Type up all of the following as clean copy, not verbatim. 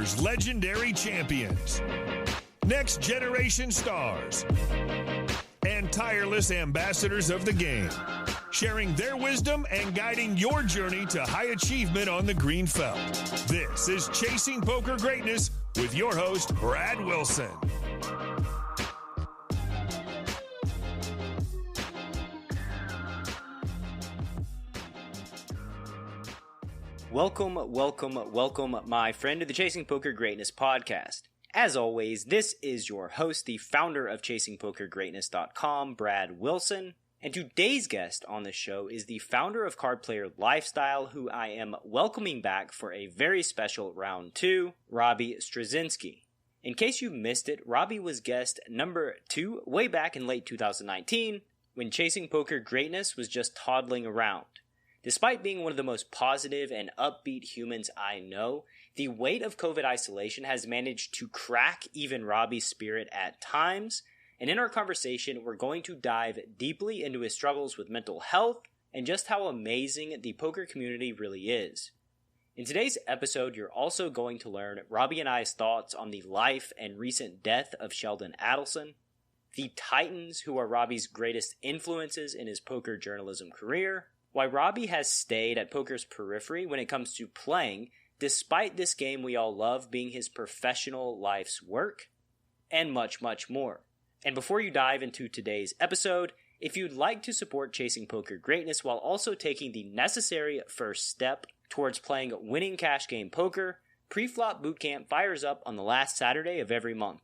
poker's legendary champions, next generation stars, and tireless ambassadors of the game, sharing their wisdom and guiding your journey to high achievement on the green felt. This is Chasing Poker Greatness with your host, Brad Wilson. Welcome, my friend, to the Chasing Poker Greatness podcast. As always, this is your host, the founder of ChasingPokerGreatness.com, Brad Wilson. And today's guest on the show is the founder of CardPlayerLifestyle, who I am welcoming back for a very special round 2, Robbie Strazynski. In case you missed it, Robbie was guest number 2 way back in late 2019, when Chasing Poker Greatness was just toddling around. Despite being one of the most positive and upbeat humans I know, the weight of COVID isolation has managed to crack even Robbie's spirit at times, and in our conversation, we're going to dive deeply into his struggles with mental health and just how amazing the poker community really is. In today's episode, you're also going to learn Robbie and I's thoughts on the life and recent death of Sheldon Addelson, the titans who are Robbie's greatest influences in his poker journalism career, why Robbie has stayed at poker's periphery when it comes to playing, despite this game we all love being his professional life's work, and much, much more. And before you dive into today's episode, if you'd like to support Chasing Poker Greatness while also taking the necessary first step towards playing winning cash game poker, Preflop Bootcamp fires up on the last Saturday of every month.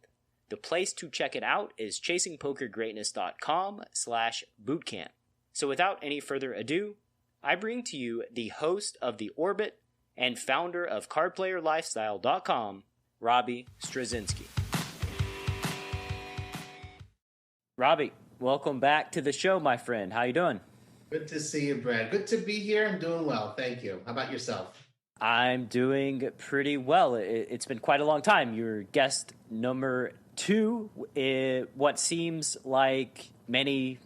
The place to check it out is ChasingPokerGreatness.com/bootcamp. So without any further ado, I bring to you the host of The Orbit and founder of CardPlayerLifestyle.com, Robbie Strazynski. Robbie, welcome back to the show, my friend. How you doing? Good to see you, Brad. Good to be here. I'm doing well. Thank you. How about yourself? I'm doing pretty well. It's been quite a long time. You're guest number 2, what seems like many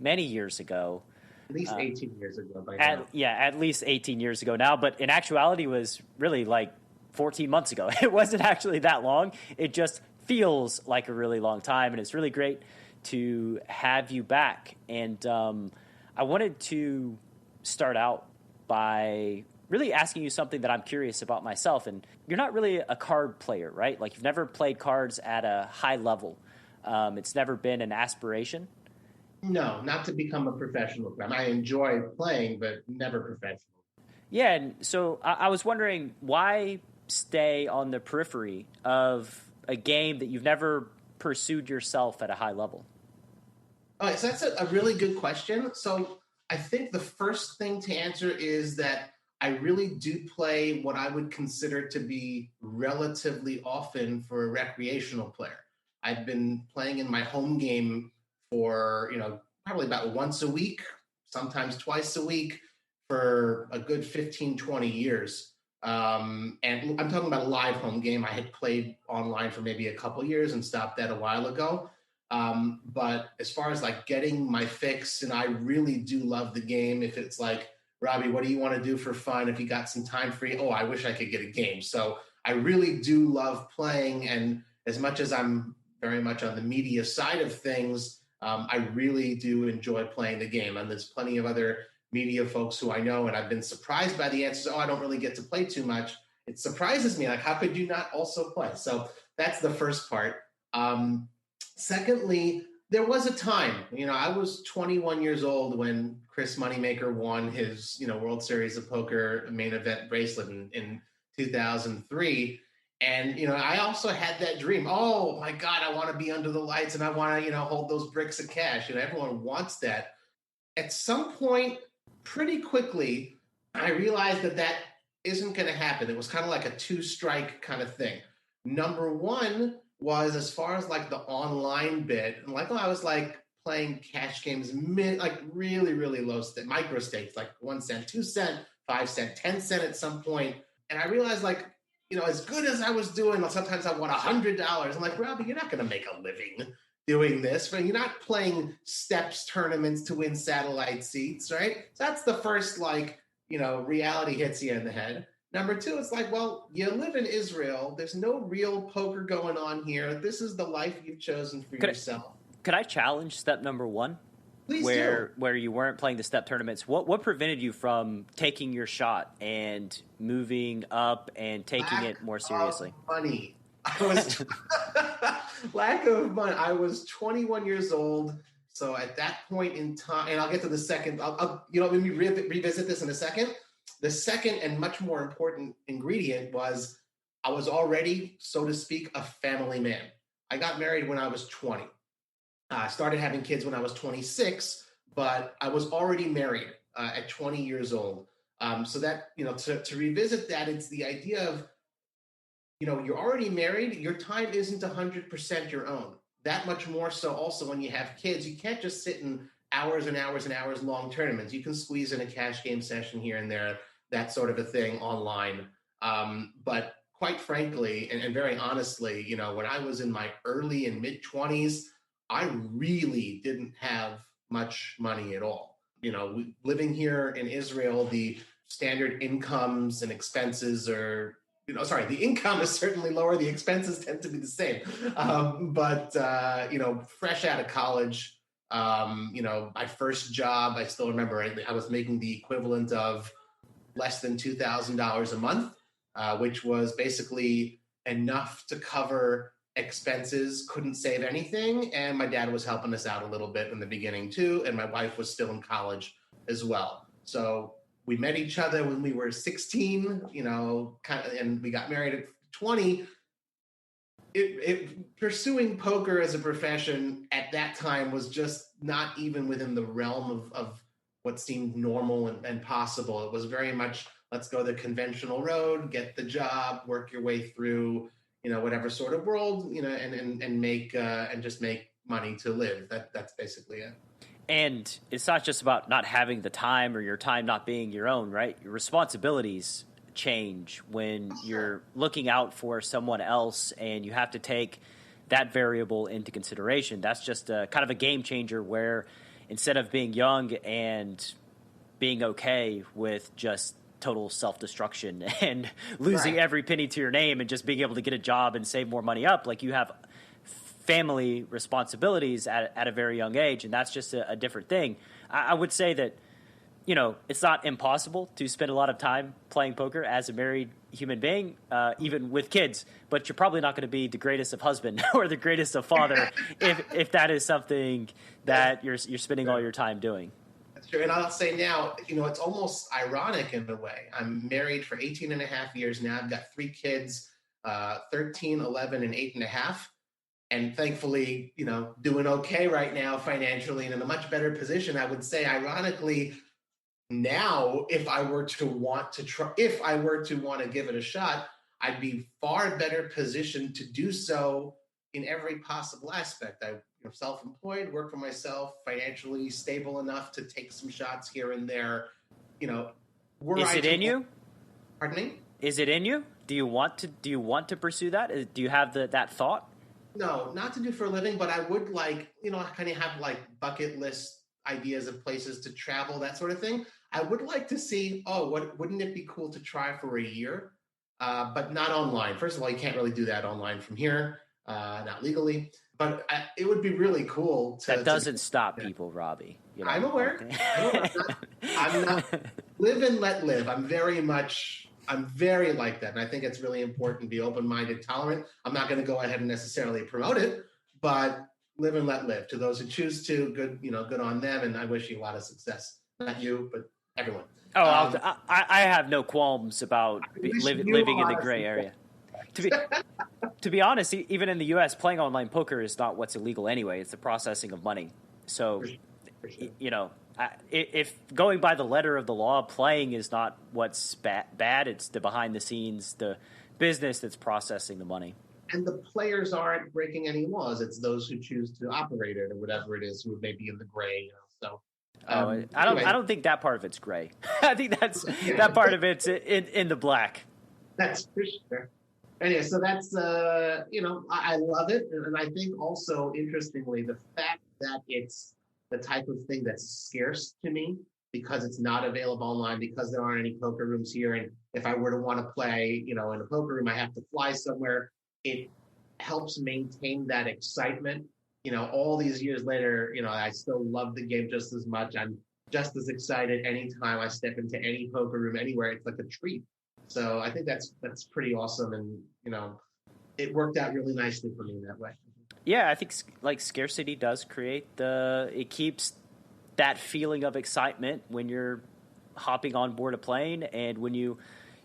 years ago. At least 18 years ago by now. At least 18 years ago now. But in actuality, it was really like 14 months ago. It wasn't actually that long. It just feels like a really long time. And it's really great to have you back. And I wanted to start out by really asking you something that I'm curious about myself. And you're not really a card player, right? Like, you've never played cards at a high level. It's never been an aspiration. No, not to become a professional. I enjoy playing, but never professional. Yeah, and so I was wondering, why stay on the periphery of a game that you've never pursued yourself at a high level? All right, so that's a really good question. So I think the first thing to answer is that I really do play what I would consider to be relatively often for a recreational player. I've been playing in my home game for, probably about once a week, sometimes twice a week for a good 15, 20 years. And I'm talking about a live home game. I had played online for maybe a couple years and stopped that a while ago. But as far as like getting my fix, and I really do love the game. If it's like, Robbie, what do you want to do for fun? If you got some time free, I wish I could get a game. So I really do love playing. And as much as I'm very much on the media side of things, I really do enjoy playing the game. And there's plenty of other media folks who I know, and I've been surprised by the answers. I don't really get to play too much. It surprises me. Like, how could you not also play? So that's the first part. Secondly, there was a time, I was 21 years old when Chris Moneymaker won his, World Series of Poker main event bracelet in 2003. And, I also had that dream. Oh, my God, I want to be under the lights and I want to, hold those bricks of cash. Everyone wants that. At some point, pretty quickly, I realized that isn't going to happen. It was kind of like a 2-strike kind of thing. Number one was, as far as like the online bit, and I was like playing cash games, like really, really low micro stakes, like 1 cent, 2 cent, 5 cent, 10 cent at some point. And I realized as good as I was doing, sometimes I won $100. I'm like, Robbie, you're not going to make a living doing this. You're not playing steps tournaments to win satellite seats, right? So that's the first, reality hits you in the head. Number two, it's like, well, you live in Israel. There's no real poker going on here. This is the life you've chosen for yourself. Could I challenge step number one? Please where you weren't playing the step tournaments. What prevented you from taking your shot and moving up and taking it more seriously? Money. I was lack of money. I was 21 years old. So at that point in time, and I'll get to the second, let me revisit this in a second. The second and much more important ingredient was I was already, so to speak, a family man. I got married when I was 20. I started having kids when I was 26, but I was already married at 20 years old. So that, to revisit that, it's the idea of, you're already married. Your time isn't 100% your own. That much more so also when you have kids, you can't just sit in hours and hours and hours long tournaments. You can squeeze in a cash game session here and there, that sort of a thing online. But quite frankly, and very honestly, when I was in my early and mid 20s, I really didn't have much money at all. Living here in Israel, the standard incomes and expenses are, the income is certainly lower. The expenses tend to be the same. But fresh out of college, my first job, I still remember I was making the equivalent of less than $2,000 a month, which was basically enough to cover expenses, couldn't save anything. And my dad was helping us out a little bit in the beginning too. And my wife was still in college as well. So we met each other when we were 16, and we got married at 20. Pursuing poker as a profession at that time was just not even within the realm of what seemed normal and possible. It was very much, let's go the conventional road, get the job, work your way through, whatever sort of world, and make and just make money to live. That's basically it. And it's not just about not having the time or your time not being your own, right? Your responsibilities change when you're looking out for someone else, and you have to take that variable into consideration. That's just a kind of a game changer where instead of being young and being okay with just total self-destruction and losing every penny to your name and just being able to get a job and save more money up, like you have family responsibilities at a very young age, and that's just a different thing. I would say that, it's not impossible to spend a lot of time playing poker as a married human being, even with kids, but you're probably not going to be the greatest of husband or the greatest of father if that is something that you're spending all your time doing. That's true. And I'll say now, it's almost ironic in a way. I'm married for 18 and a half years now. I've got 3 kids, 13, 11, and 8.5. And thankfully, doing okay right now financially and in a much better position. I would say, ironically, now, if I were to want to give it a shot, I'd be far better positioned to do so in every possible aspect. I'm self-employed, work for myself, financially stable enough to take some shots here and there. Is it in you? Pardon me? Is it in you? Do you want to pursue that? Do you have that thought? No, not to do for a living, but I would like, kind of have like bucket list ideas of places to travel, that sort of thing. I would like to see, wouldn't it be cool to try for a year, but not online. First of all, you can't really do that online from here, not legally, but it would be really cool. That doesn't stop people, Robbie. I'm aware. Okay. I'm not live and let live. I'm very like that. And I think it's really important to be open-minded, tolerant. I'm not going to go ahead and necessarily promote it, but live and let live. To those who choose to, good on them. And I wish you a lot of success. Not you, but everyone. Oh, I have no qualms about living in the gray area. To be honest, even in the U.S., playing online poker is not what's illegal anyway. It's the processing of money. So, for sure. If going by the letter of the law, playing is not what's bad. It's the behind the scenes, the business that's processing the money. And the players aren't breaking any laws. It's those who choose to operate it or whatever it is who may be in the gray. So, I don't think that part of it's gray. I think that part of it's in the black. That's for sure. Anyway, so that's I love it, and I think also interestingly the fact that it's the type of thing that's scarce to me. because it's not available online, because there aren't any poker rooms here. And if I were to want to play, in a poker room, I have to fly somewhere. It helps maintain that excitement. All these years later, I still love the game just as much. I'm just as excited anytime I step into any poker room anywhere. It's like a treat. So I think that's pretty awesome. And, it worked out really nicely for me in that way. Yeah, I think like scarcity does create it keeps that feeling of excitement when you're hopping on board a plane, and when you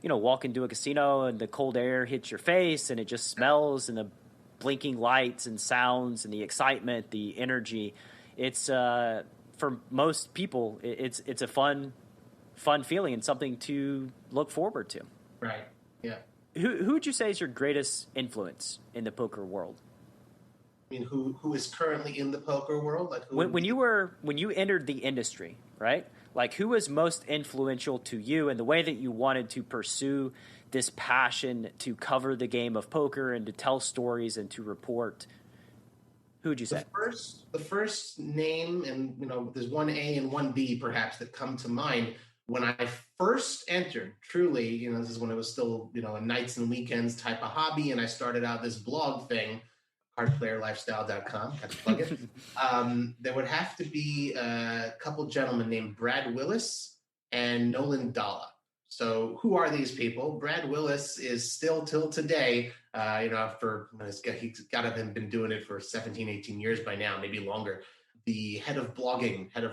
walk into a casino and the cold air hits your face and it just smells, and the blinking lights and sounds and the excitement, the energy. It's for most people, it's a fun feeling and something to look forward to. Right. Yeah. Who would you say is your greatest influence in the poker world? I mean, who is currently in the poker world? Like when you entered the industry, right? Like, who was most influential to you in the way that you wanted to pursue this passion to cover the game of poker and to tell stories and to report? Who would you say? The first name, and there's one A and one B perhaps that come to mind. When I first entered, truly, this is when it was still, a nights and weekends type of hobby, and I started out this blog thing, CardPlayerLifestyle.com, had to plug it. There would have to be a couple gentlemen named Brad Willis and Nolan Dalla. So who are these people? Brad Willis is still till today, he's got to have been doing it for 17, 18 years by now, maybe longer. The head of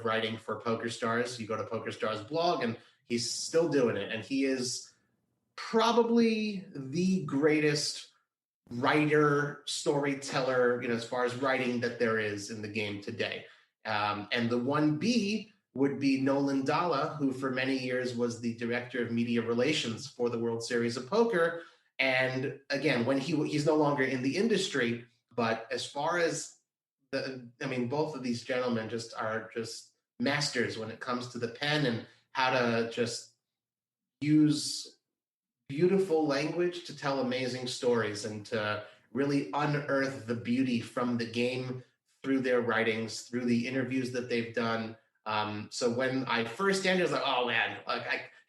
writing for PokerStars. You go to PokerStars blog, and he's still doing it. And he is probably the greatest writer, storyteller, as far as writing that there is in the game today. And the 1B would be Nolan Dalla, who for many years was the director of media relations for the World Series of Poker. And again, when he's no longer in the industry, but as far as both of these gentlemen are masters when it comes to the pen and how to just use beautiful language to tell amazing stories and to really unearth the beauty from the game through their writings, through the interviews that they've done. So when I first entered, I was like, oh man,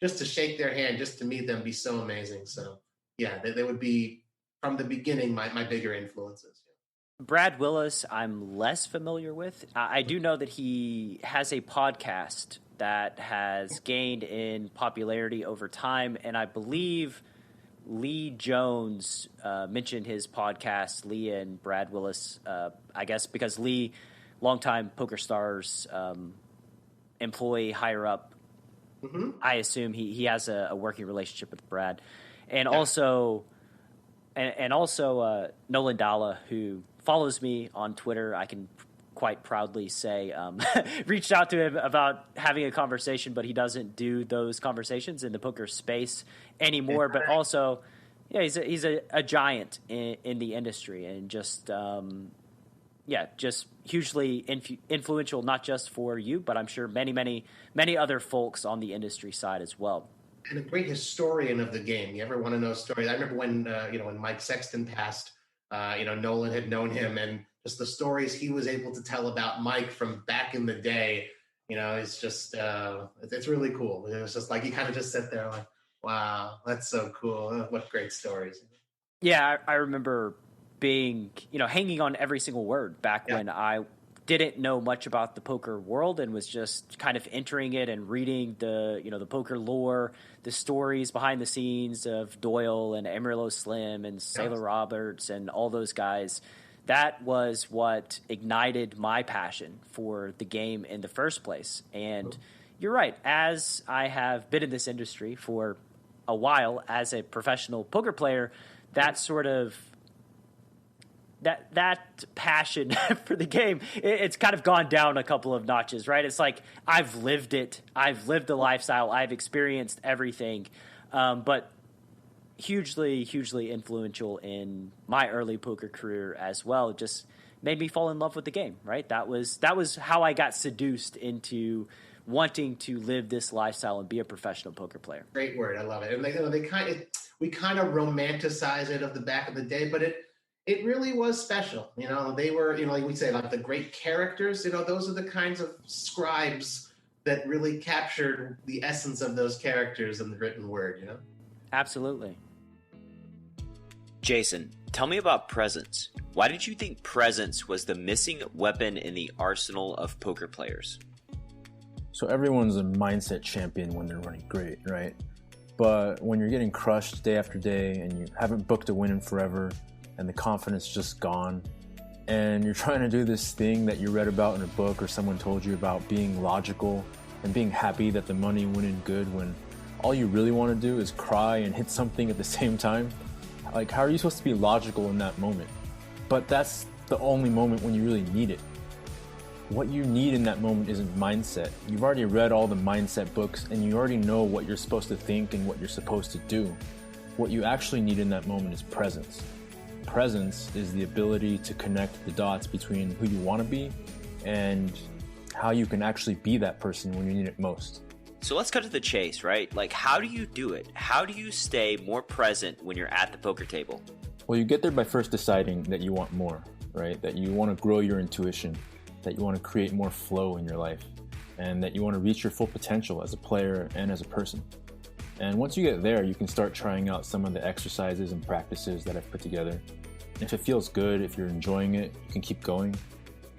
just to shake their hand, just to meet them, be so amazing. So yeah, they would be from the beginning my bigger influences. Brad Willis, I'm less familiar with. I do know that he has a podcast that has gained in popularity over time, and I believe Lee Jones mentioned his podcast, Lee and Brad Willis, I guess because Lee, longtime PokerStars employee, higher up. Mm-hmm. I assume he has a working relationship with Brad. And also Nolan Dalla, who follows me on Twitter. I can quite proudly say reached out to him about having a conversation, but he doesn't do those conversations in the poker space anymore. But also, yeah, he's a giant in the industry, and just hugely influential, not just for you, but I'm sure many other folks on the industry side as well. And a great historian of the game. You ever want to know stories? I remember when Mike Sexton passed. Nolan had known him, and just the stories he was able to tell about Mike from back in the day, it's just, it's really cool. It was just like, you kind of just sit there like, wow, that's so cool. What great stories. Yeah, I remember being, hanging on every single word back when I didn't know much about the poker world and was just kind of entering it and reading the poker lore, the stories behind the scenes of Doyle and Amarillo Slim and Sailor Roberts and all those guys. That was what ignited my passion for the game in the first place. And you're right, as I have been in this industry for a while as a professional poker player, that sort of that passion for the game, it's kind of gone down a couple of notches, right? It's like I've lived it. I've lived the lifestyle. I've experienced everything, but hugely influential in my early poker career as well. It just made me fall in love with the game, right? That was how I got seduced into wanting to live this lifestyle and be a professional poker player. Great word. I love it. And we kind of romanticize it of the back of the day, but it really was special. They were, like we say, like the great characters, those are the kinds of scribes that really captured the essence of those characters in the written word, you know? Absolutely. Jason, tell me about presence. Why did you think presence was the missing weapon in the arsenal of poker players? So everyone's a mindset champion when they're running great, right? But when you're getting crushed day after day and you haven't booked a win in forever and the confidence just gone, and you're trying to do this thing that you read about in a book or someone told you about, being logical and being happy that the money went in good, when all you really want to do is cry and hit something at the same time, like, how are you supposed to be logical in that moment? But that's the only moment when you really need it. What you need in that moment isn't mindset. You've already read all the mindset books and you already know what you're supposed to think and what you're supposed to do. What you actually need in that moment is presence. Presence is the ability to connect the dots between who you want to be and how you can actually be that person when you need it most. So let's cut to the chase, right? Like, how do you do it? How do you stay more present when you're at the poker table? Well, you get there by first deciding that you want more, right? That you want to grow your intuition, that you want to create more flow in your life, and that you want to reach your full potential as a player and as a person. And once you get there, you can start trying out some of the exercises and practices that I've put together. If it feels good, if you're enjoying it, you can keep going.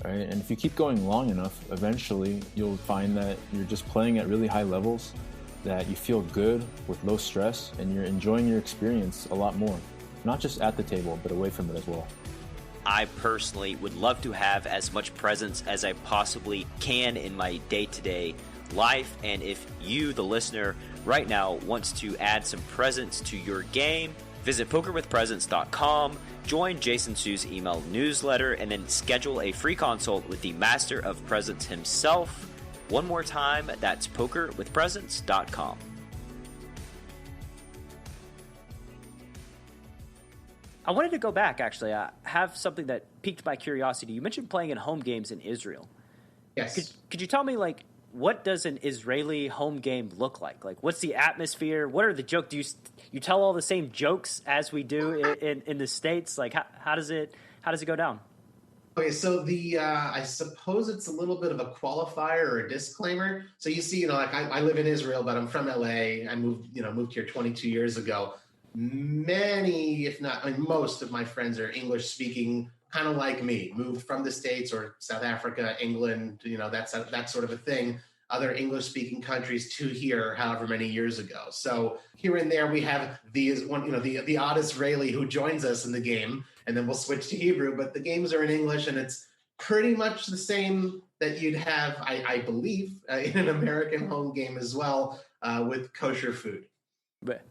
Right? And if you keep going long enough, eventually you'll find that you're just playing at really high levels, that you feel good with low stress, and you're enjoying your experience a lot more. Not just at the table, but away from it as well. I personally would love to have as much presence as I possibly can in my day-to-day life. And if you, the listener, right now wants to add some presence to your game, visit pokerwithpresence.com, join Jason Su's email newsletter, and then schedule a free consult with the master of presence himself. One more time, that's pokerwithpresence.com. I wanted to go back, actually. I have something that piqued my curiosity. You mentioned playing in home games in Israel. Yes. Could you tell me, like, what does an Israeli home game look like? Like, what's the atmosphere? What are the jokes? Do you tell all the same jokes as we do in the States? Like, how does it go down? Okay, so I suppose it's a little bit of a qualifier or a disclaimer. So you see, like I live in Israel, but I'm from LA. I moved here 22 years ago. Many, if not, most of my friends are English speaking, kind of like me, moved from the States or South Africa, England, that sort of a thing, other English speaking countries to here, however many years ago. So here and there we have the odd Israeli who joins us in the game, and then we'll switch to Hebrew, but the games are in English, and it's pretty much the same that you'd have, I believe, in an American home game as well, with kosher food.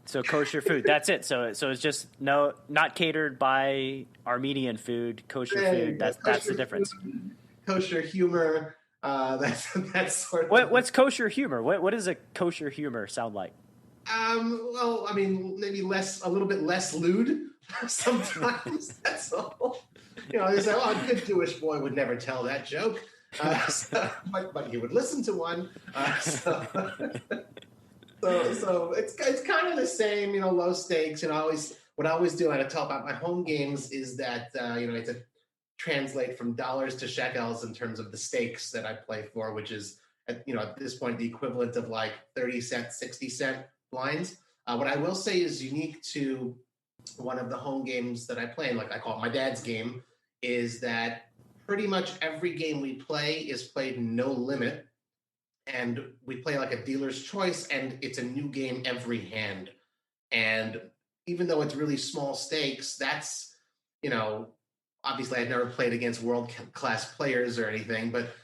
So kosher food, that's it. So it's just not catered by Armenian food, kosher food. That's the difference. Food, kosher humor. That's sort of. What's kosher humor? What does a kosher humor sound like? Well, I mean, maybe a little bit less lewd sometimes. That's all. They say, "Oh, a good Jewish boy would never tell that joke," but he would listen to one. So it's kind of the same, low stakes. What I always do, and I tell about my home games, is that it's a translate from dollars to shekels in terms of the stakes that I play for, which is at this point the equivalent of like 30-cent, 60-cent blinds. What I will say is unique to one of the home games that I play, and like I call it my dad's game, is that pretty much every game we play is played no limit. And we play like a dealer's choice, and it's a new game every hand. And even though it's really small stakes, that's, obviously I've never played against world-class players or anything, but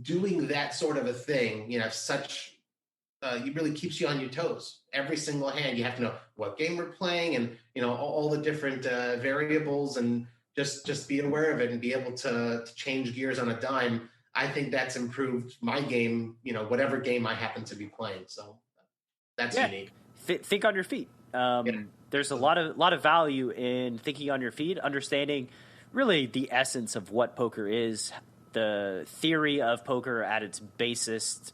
doing that sort of a thing, it really keeps you on your toes. Every single hand, you have to know what game we're playing and, all the different variables, and just be aware of it and be able to change gears on a dime. I think that's improved my game, whatever game I happen to be playing. So that's unique. Think on your feet. There's a lot of value in thinking on your feet, understanding really the essence of what poker is, the theory of poker at its basest,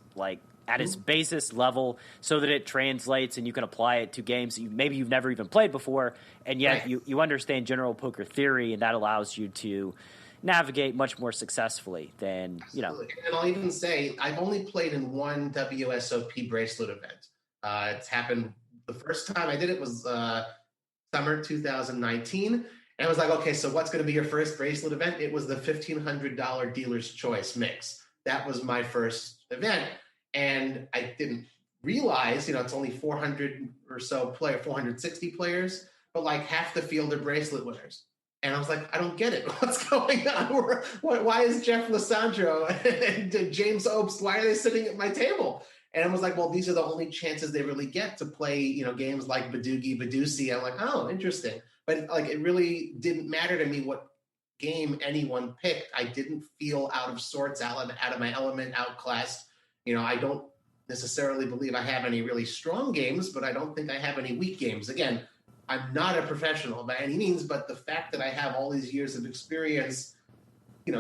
basest level, so that it translates and you can apply it to games that maybe you've never even played before, and yet you understand general poker theory, and that allows you to navigate much more successfully than, Absolutely. And I'll even say I've only played in one WSOP bracelet event. It's happened, the first time I did it was summer 2019. And I was like, okay, so what's going to be your first bracelet event? It was the $1,500 Dealer's Choice mix. That was my first event. And I didn't realize, it's only 400 or so 460 players, but like half the field are bracelet winners. And I was like, I don't get it. What's going on? Why is Jeff Lissandro and James Opes, why are they sitting at my table? And I was like, well, these are the only chances they really get to play, games like Badoogie, Badusi. I'm like, oh, interesting. But like, it really didn't matter to me what game anyone picked. I didn't feel out of sorts, out of my element, outclassed. I don't necessarily believe I have any really strong games, but I don't think I have any weak games. Again, I'm not a professional by any means, but the fact that I have all these years of experience,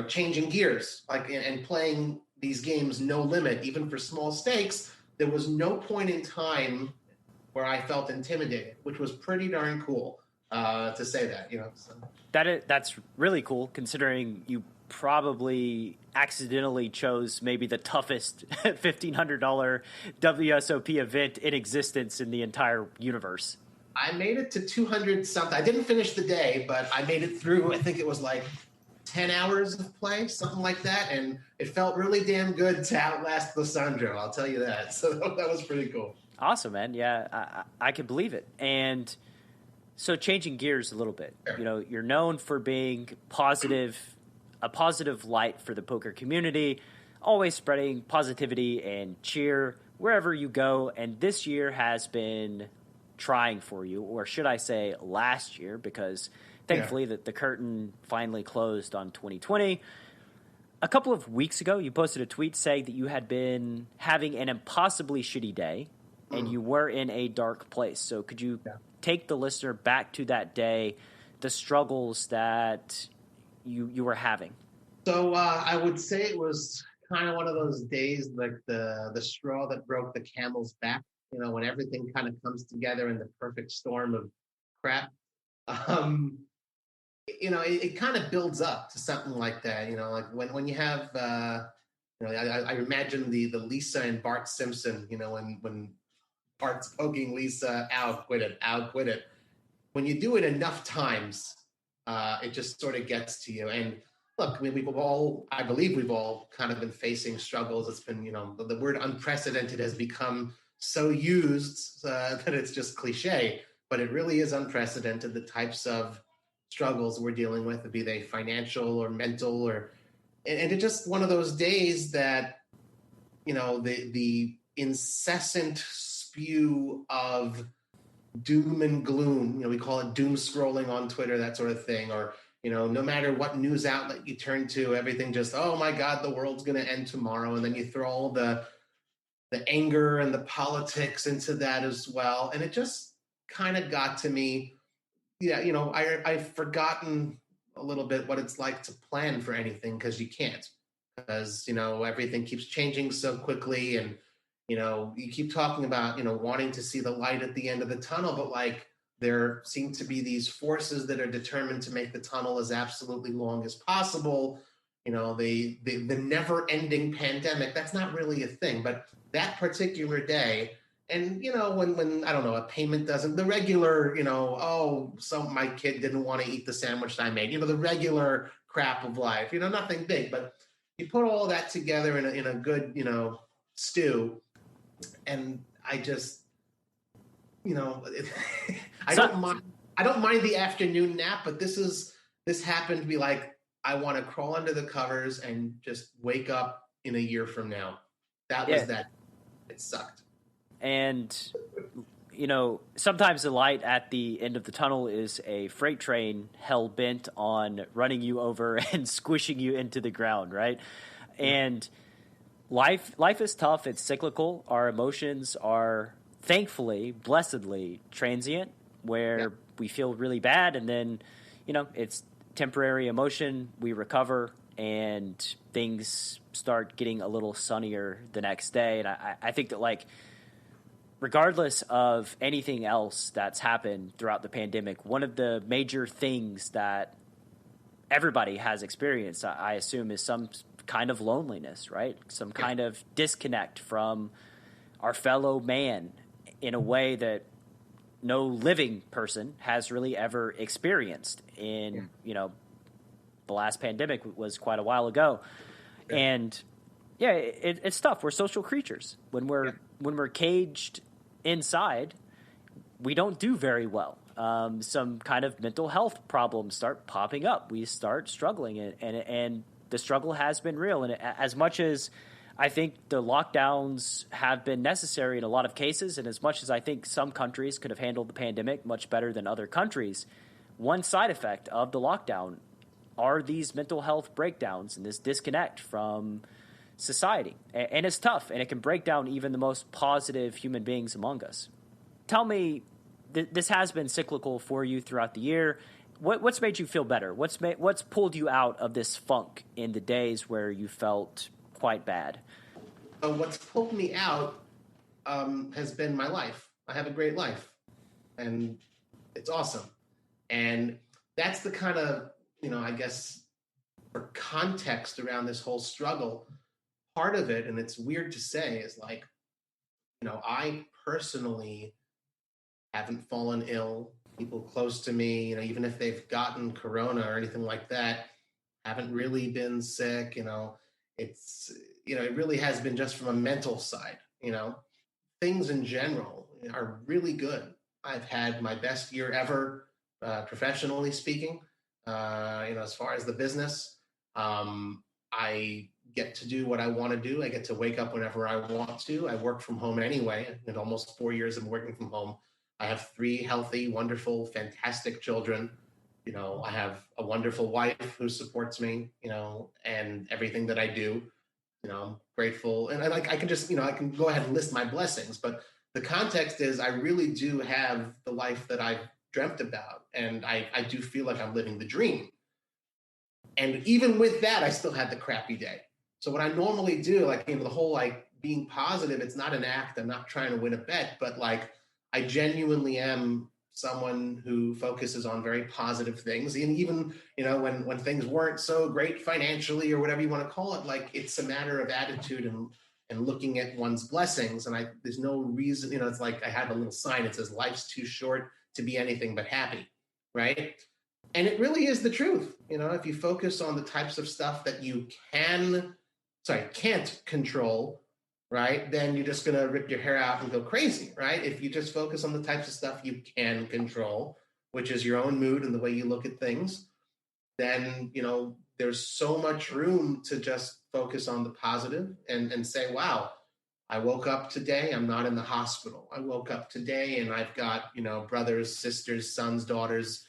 changing gears, and playing these games no limit, even for small stakes, there was no point in time where I felt intimidated, which was pretty darn cool to say that. So. That's really cool, considering you probably accidentally chose maybe the toughest $1,500 WSOP event in existence in the entire universe. I made it to 200 something. I didn't finish the day, but I made it through. I think it was like 10 hours of play, something like that. And it felt really damn good to outlast Lissandro, I'll tell you that. So that was pretty cool. Awesome, man. Yeah, I can believe it. And so changing gears a little bit, sure. You're known for being a positive light for the poker community, always spreading positivity and cheer wherever you go. And this year has been trying for you, or should I say last year, because thankfully the curtain finally closed on 2020. A couple of weeks ago, you posted a tweet saying that you had been having an impossibly shitty day and you were in a dark place. So could you take the listener back to that day, the struggles that you were having? So I would say it was kind of one of those days like the straw that broke the camel's back, when everything kind of comes together in the perfect storm of crap. It kind of builds up to something like that, like when you have, I imagine the Lisa and Bart Simpson, when Bart's poking Lisa, quit it. When you do it enough times, it just sort of gets to you. And look, I believe we've all kind of been facing struggles. It's been, the word unprecedented has become so used that it's just cliche, but it really is unprecedented, the types of struggles we're dealing with, be they financial or mental, and it's just one of those days that, the incessant spew of doom and gloom, we call it doom scrolling on Twitter, that sort of thing, or, no matter what news outlet you turn to, everything just, oh my God, the world's going to end tomorrow. And then you throw all the anger and the politics into that as well. And it just kind of got to me. Yeah, I've forgotten a little bit what it's like to plan for anything, because you can't, because, everything keeps changing so quickly. And, you keep talking about, wanting to see the light at the end of the tunnel, but like there seem to be these forces that are determined to make the tunnel as absolutely long as possible. The never-ending pandemic, that's not really a thing. But that particular day, and, when I don't know, a payment doesn't, the regular, so my kid didn't want to eat the sandwich I made, the regular crap of life, nothing big. But you put all that together in a good, stew. And I just, I don't mind the afternoon nap, but this happened to be like, I want to crawl under the covers and just wake up in a year from now. That was that. It sucked. And, sometimes the light at the end of the tunnel is a freight train hell bent on running you over and squishing you into the ground, right? And life is tough. It's cyclical. Our emotions are thankfully, blessedly transient, where we feel really bad, and then, it's temporary emotion. We recover, and things start getting a little sunnier the next day. And I think that, like, regardless of anything else that's happened throughout the pandemic, one of the major things that everybody has experienced, I assume, is some kind of loneliness, right? Some kind of disconnect from our fellow man in a way that no living person has really ever experienced in, the last pandemic was quite a while ago. Yeah. And it's tough. We're social creatures. When we're caged inside, we don't do very well. Some kind of mental health problems start popping up. We start struggling, and the struggle has been real. And as much as I think the lockdowns have been necessary in a lot of cases, and as much as I think some countries could have handled the pandemic much better than other countries, one side effect of the lockdown are these mental health breakdowns and this disconnect from society. And it's tough, and it can break down even the most positive human beings among us. Tell me, this has been cyclical for you throughout the year. What's made you feel better? What's pulled you out of this funk in the days where you felt quite bad? What's pulled me out has been my life. I have a great life, and it's awesome. And that's the kind of, I guess, for context around this whole struggle, part of it, and it's weird to say, is like, I personally haven't fallen ill. People close to me, even if they've gotten corona or anything like that, haven't really been sick. It's, it really has been just from a mental side. Things in general are really good. I've had my best year ever, professionally speaking. As far as the business, I get to do what I want to do. I get to wake up whenever I want to. I work from home anyway. In almost 4 years, I'm working from home. I have 3 healthy, wonderful, fantastic children. I have a wonderful wife who supports me, and everything that I do, I'm grateful. And I can just, I can go ahead and list my blessings, but the context is I really do have the life that I've dreamt about. And I do feel like I'm living the dream. And even with that, I still had the crappy day. So what I normally do, the whole, being positive, it's not an act. I'm not trying to win a bet, but I genuinely am someone who focuses on very positive things. And even, when things weren't so great financially or whatever you want to call it, it's a matter of attitude and looking at one's blessings. And there's no reason, it's like I have a little sign that says life's too short to be anything but happy, right? And it really is the truth. If you focus on the types of stuff that you can't control, right, then you're just going to rip your hair out and go crazy, right? If you just focus on the types of stuff you can control, which is your own mood and the way you look at things, then, there's so much room to just focus on the positive and say, wow, I woke up today, I'm not in the hospital. I woke up today and I've got, brothers, sisters, sons, daughters,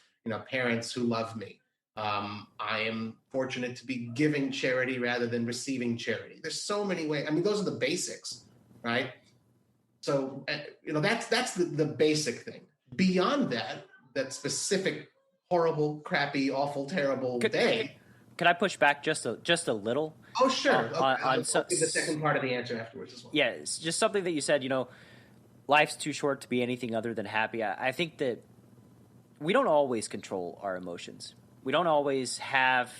parents who love me. I am fortunate to be giving charity rather than receiving charity. There's so many ways. Those are the basics, right? So, that's the basic thing. Beyond that specific, horrible, crappy, awful, terrible day. Can I push back just a little? Oh, sure. I'll give the second part of the answer afterwards as well. Yeah, it's just something that you said, life's too short to be anything other than happy. I think that we don't always control our emotions. We don't always have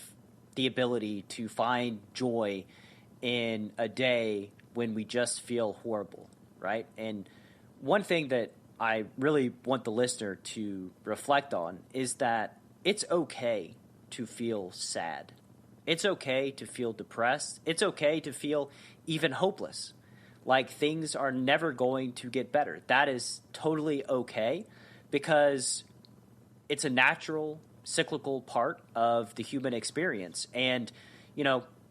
the ability to find joy in a day when we just feel horrible, right? And one thing that I really want the listener to reflect on is that it's okay to feel sad. It's okay to feel depressed. It's okay to feel even hopeless, like things are never going to get better. That is totally okay because it's a natural, cyclical part of the human experience. And,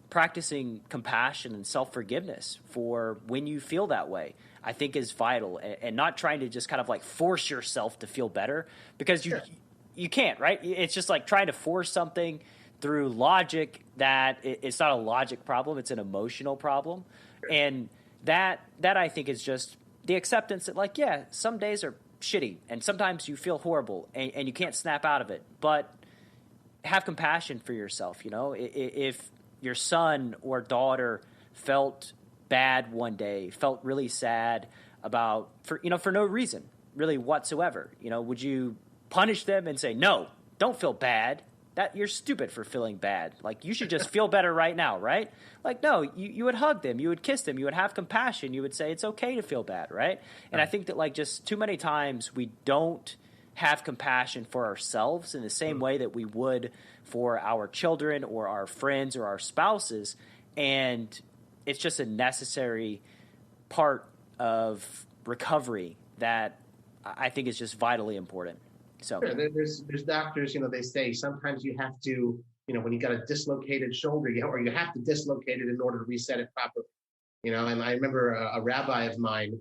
practicing compassion and self-forgiveness for when you feel that way, I think is vital, and not trying to just kind of force yourself to feel better because you can't, right? It's just like trying to force something through logic that it's not a logic problem. It's an emotional problem. And that I think is just the acceptance that some days are shitty and sometimes you feel horrible and you can't snap out of it, but have compassion for yourself. If your son or daughter felt bad one day, felt really sad for no reason really whatsoever, would you punish them and say, no, don't feel bad, that you're stupid for feeling bad. Like, you should just feel better right now, right? Like, no, you would hug them, you would kiss them, you would have compassion, you would say it's okay to feel bad, right? And I think that, like, just too many times we don't have compassion for ourselves in the same way that we would for our children or our friends or our spouses. And it's just a necessary part of recovery that I think is just vitally important. So sure. There's doctors, they say sometimes you have to, when you got a dislocated shoulder, you have to dislocate it in order to reset it properly. And I remember a rabbi of mine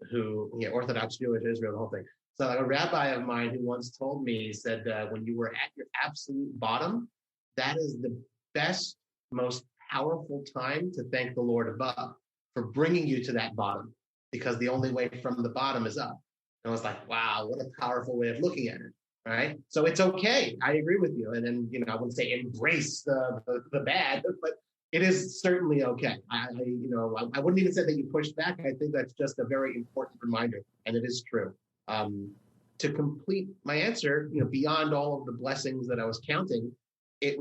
who, Orthodox Jewish Israel, the whole thing. So a rabbi of mine who once told me, he said, when you were at your absolute bottom, that is the best, most powerful time to thank the Lord above for bringing you to that bottom, because the only way from the bottom is up. And I was like, wow, what a powerful way of looking at it, right? So it's okay. I agree with you. And then, I wouldn't say embrace the bad, but it is certainly okay. I wouldn't even say that you pushed back. I think that's just a very important reminder, and it is true. To complete my answer, beyond all of the blessings that I was counting,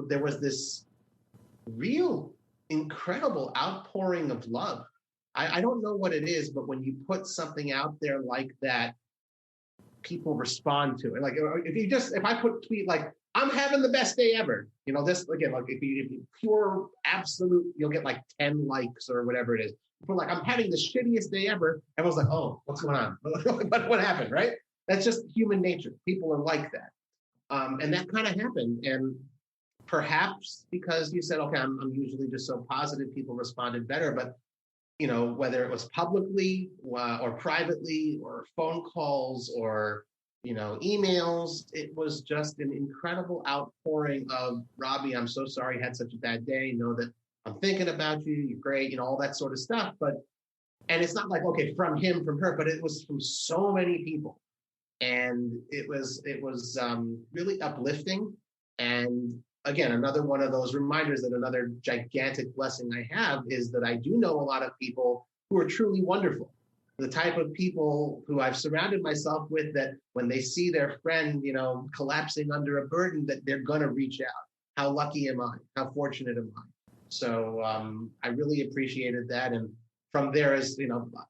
there was this real incredible outpouring of love. I don't know what it is, but when you put something out there like that, people respond to it. Like if I put a tweet like, I'm having the best day ever, this again, like if you pure absolute, you'll get like 10 likes or whatever it is. People like, I'm having the shittiest day ever. Everyone's like, oh, what's going on? What happened, right? That's just human nature. People are like that. And that kind of happened. And perhaps because you said, okay, I'm usually just so positive, people responded better. But, whether it was publicly or privately or phone calls or, emails, it was just an incredible outpouring of, Robbie, I'm so sorry you had such a bad day. Know that I'm thinking about you. You're great, all that sort of stuff. And it's not like, okay, from him, from her, but it was from so many people. And it was really uplifting. And again, another one of those reminders that another gigantic blessing I have is that I do know a lot of people who are truly wonderful. The type of people who I've surrounded myself with, that when they see their friend, collapsing under a burden, that they're going to reach out. How lucky am I? How fortunate am I? So I really appreciated that. And from there, as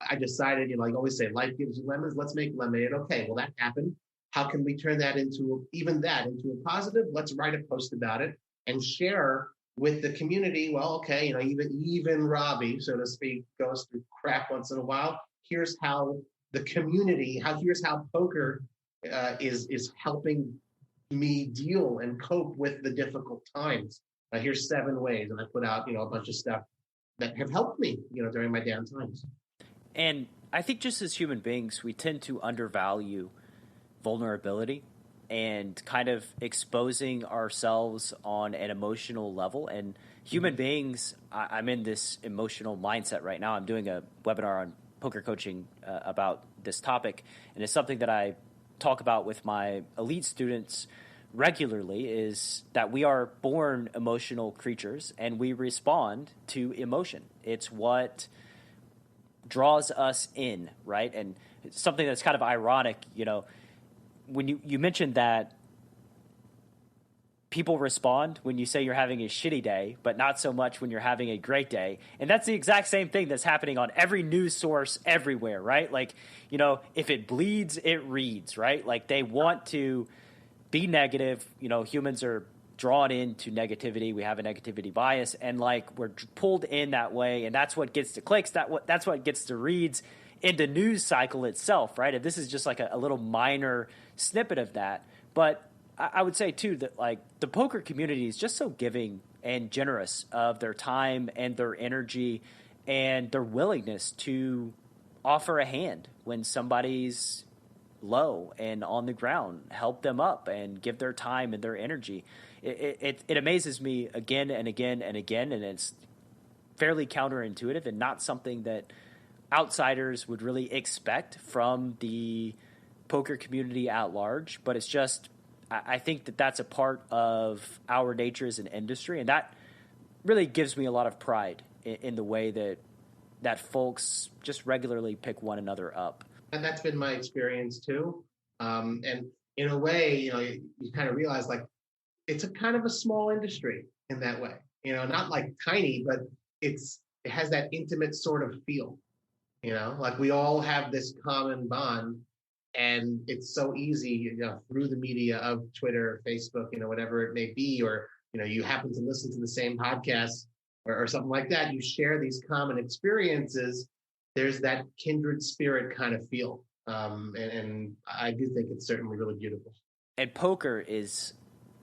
I decided, I always say, life gives you lemons. Let's make lemonade. Okay, well, that happened. How can we turn that into a positive? Let's write a post about it and share with the community. Well, okay, even Robbie, so to speak, goes through crap once in a while. Here's how the community, here's how poker is helping me deal and cope with the difficult times. Here's 7 ways, and I put out a bunch of stuff that have helped me during my down times. And I think just as human beings, we tend to undervalue vulnerability and kind of exposing ourselves on an emotional level. And human beings, I'm in this emotional mindset right now. I'm doing a webinar on poker coaching about this topic, and it's something that I talk about with my elite students regularly, is that we are born emotional creatures and we respond to emotion. It's what draws us in, right? And it's something that's kind of ironic, when you mentioned that people respond when you say you're having a shitty day, but not so much when you're having a great day. And that's the exact same thing that's happening on every news source everywhere, right? Like, if it bleeds, it reads, right? Like, they want to be negative. Humans are drawn into negativity. We have a negativity bias, and like, we're pulled in that way. And that's what gets the clicks. That's what gets the reads in the news cycle itself, right? And this is just like a little minor snippet of that. But I would say too that like the poker community is just so giving and generous of their time and their energy and their willingness to offer a hand when somebody's low and on the ground, help them up and give their time and their energy. It amazes me again and again and again, and it's fairly counterintuitive and not something that outsiders would really expect from the poker community at large, but it's just, I think that that's a part of our nature as an industry, and that really gives me a lot of pride in the way that folks just regularly pick one another up. And that's been my experience too. And in a way, you kind of realize, like, it's a kind of a small industry in that way. Not like tiny, but it has that intimate sort of feel. Like we all have this common bond, and it's so easy, through the media of Twitter, Facebook, whatever it may be, or you happen to listen to the same podcast or something like that. You share these common experiences. There's that kindred spirit kind of feel, and I do think it's certainly really beautiful. And poker is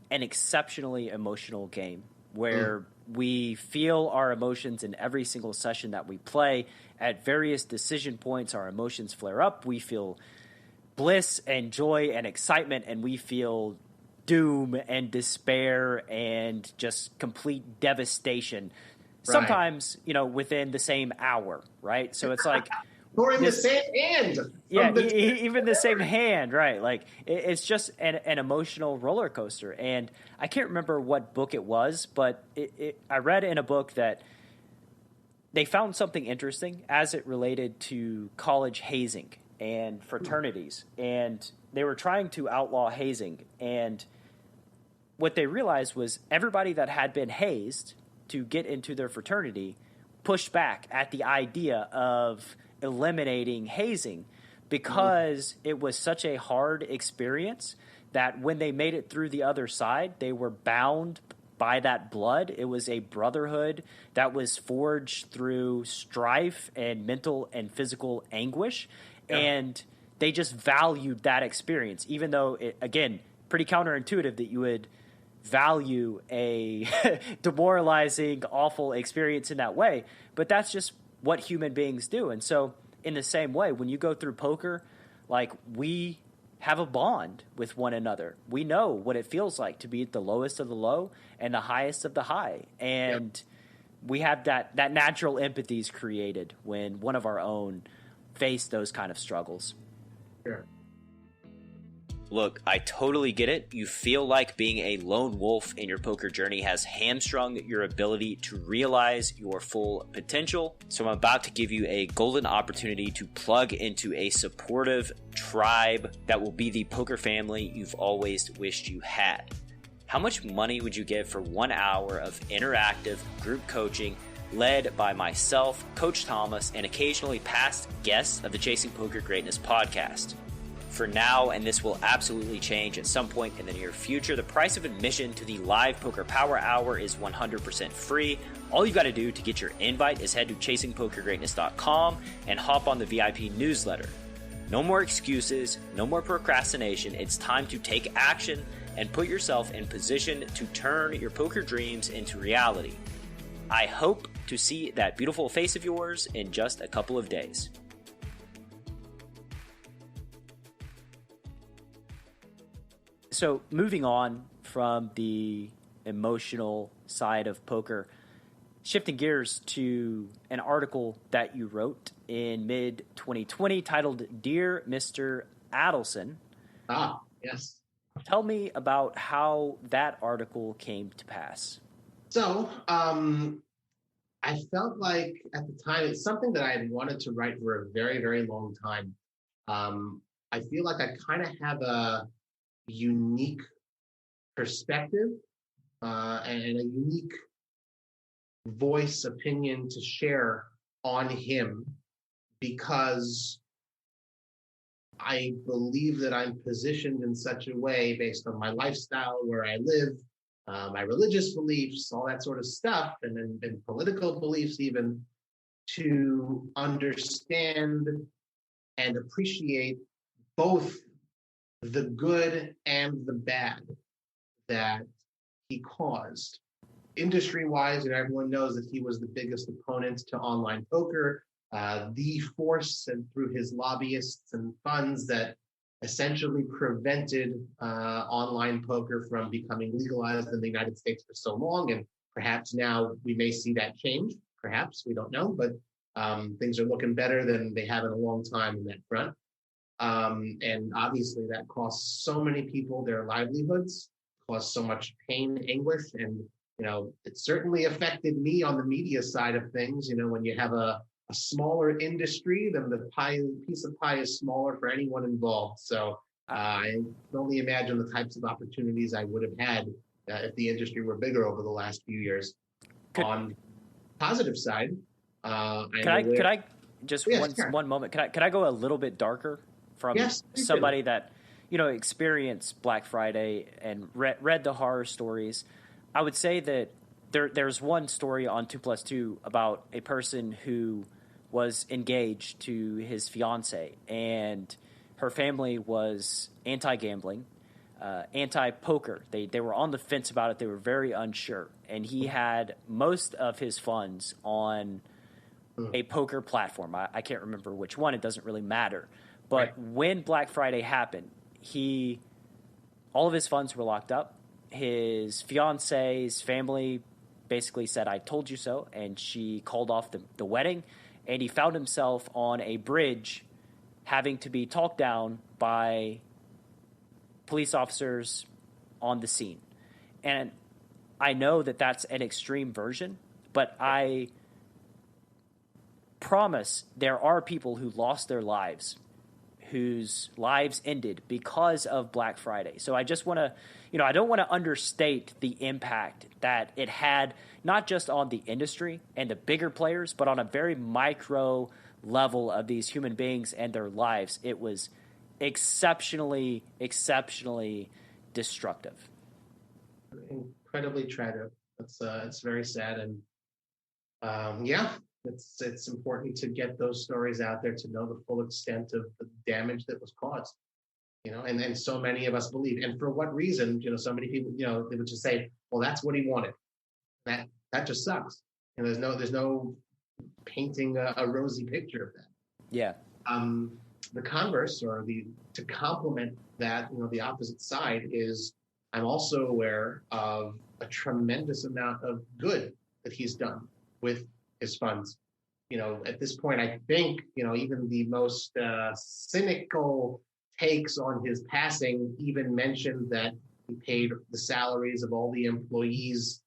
an exceptionally emotional game where we feel our emotions in every single session that we play. At various decision points, our emotions flare up. We feel bliss and joy and excitement, and we feel doom and despair and just complete devastation. Right. Sometimes, within the same hour, right? So it's like... Or in the same hand. Yeah, even the same hand, right? Like, it's just an emotional roller coaster. And I can't remember what book it was, but I read in a book that they found something interesting as it related to college hazing and fraternities. And they were trying to outlaw hazing. And what they realized was everybody that had been hazed to get into their fraternity pushed back at the idea of eliminating hazing because it was such a hard experience that when they made it through the other side, they were bound by that blood. It was a brotherhood that was forged through strife and mental and physical anguish. Yeah. And they just valued that experience, even though, again, pretty counterintuitive that you would value a demoralizing, awful experience in that way. But that's just what human beings do. And so in the same way, when you go through poker, like, we have a bond with one another. We know what it feels like to be at the lowest of the low and the highest of the high. And we have that natural empathy is created when one of our own face those kind of struggles. Sure. Look, I totally get it. You feel like being a lone wolf in your poker journey has hamstrung your ability to realize your full potential. So I'm about to give you a golden opportunity to plug into a supportive tribe that will be the poker family you've always wished you had. How much money would you give for 1 hour of interactive group coaching led by myself, Coach Thomas, and occasionally past guests of the Chasing Poker Greatness podcast? For now, and this will absolutely change at some point in the near future, the price of admission to the live Poker Power Hour is 100% free. All you've got to do to get your invite is head to chasingpokergreatness.com and hop on the VIP newsletter. No more excuses, no more procrastination. It's time to take action and put yourself in position to turn your poker dreams into reality. I hope to see that beautiful face of yours in just a couple of days. So moving on from the emotional side of poker, shifting gears to an article that you wrote in mid-2020 titled Dear Mr. Adelson. Ah, yes. Tell me about how that article came to pass. So I felt like at the time, it's something that I had wanted to write for a very, very long time. I feel like I kind of have a unique perspective and a unique voice, opinion to share on him, because I believe that I'm positioned in such a way based on my lifestyle, where I live, my religious beliefs, all that sort of stuff, and political beliefs even, to understand and appreciate both the good and the bad that he caused. Industry-wise, everyone knows that he was the biggest opponent to online poker, the force, and through his lobbyists and funds, that essentially prevented online poker from becoming legalized in the United States for so long. And perhaps now we may see that change. Perhaps, we don't know, but things are looking better than they have in a long time in that front. And obviously that costs so many people their livelihoods, caused so much pain, anguish, and it certainly affected me on the media side of things. When you have a smaller industry, then the piece of pie is smaller for anyone involved. So I can only imagine the types of opportunities I would have had if the industry were bigger over the last few years. On positive side, could I just one moment? Could I go a little bit darker from somebody that experienced Black Friday and read the horror stories? I would say that there's one story on 2+2 about a person who was engaged to his fiance, and her family was anti-gambling, anti-poker. They were on the fence about it. They were very unsure, and he had most of his funds on a poker platform. I can't remember which one. It doesn't really matter. But when Black Friday happened, all of his funds were locked up. His fiance's family basically said, "I told you so," and she called off the wedding, and he found himself on a bridge having to be talked down by police officers on the scene. And I know that that's an extreme version, but I promise there are people who lost their lives, whose lives ended because of Black Friday. So I just want to, I don't want to understate the impact that it had, not just on the industry and the bigger players, but on a very micro level of these human beings and their lives. It was exceptionally destructive. Incredibly tragic. It's very sad, and it's important to get those stories out there to know the full extent of the damage that was caused. And so many of us believe, and for what reason? So many people, they would just say, "Well, that's what he wanted." That just sucks. And there's no painting a rosy picture of that. Yeah. The converse, or to complement that, the opposite side is, I'm also aware of a tremendous amount of good that he's done with his funds. At this point, I think, even the most cynical takes on his passing even mentioned that he paid the salaries of all the employees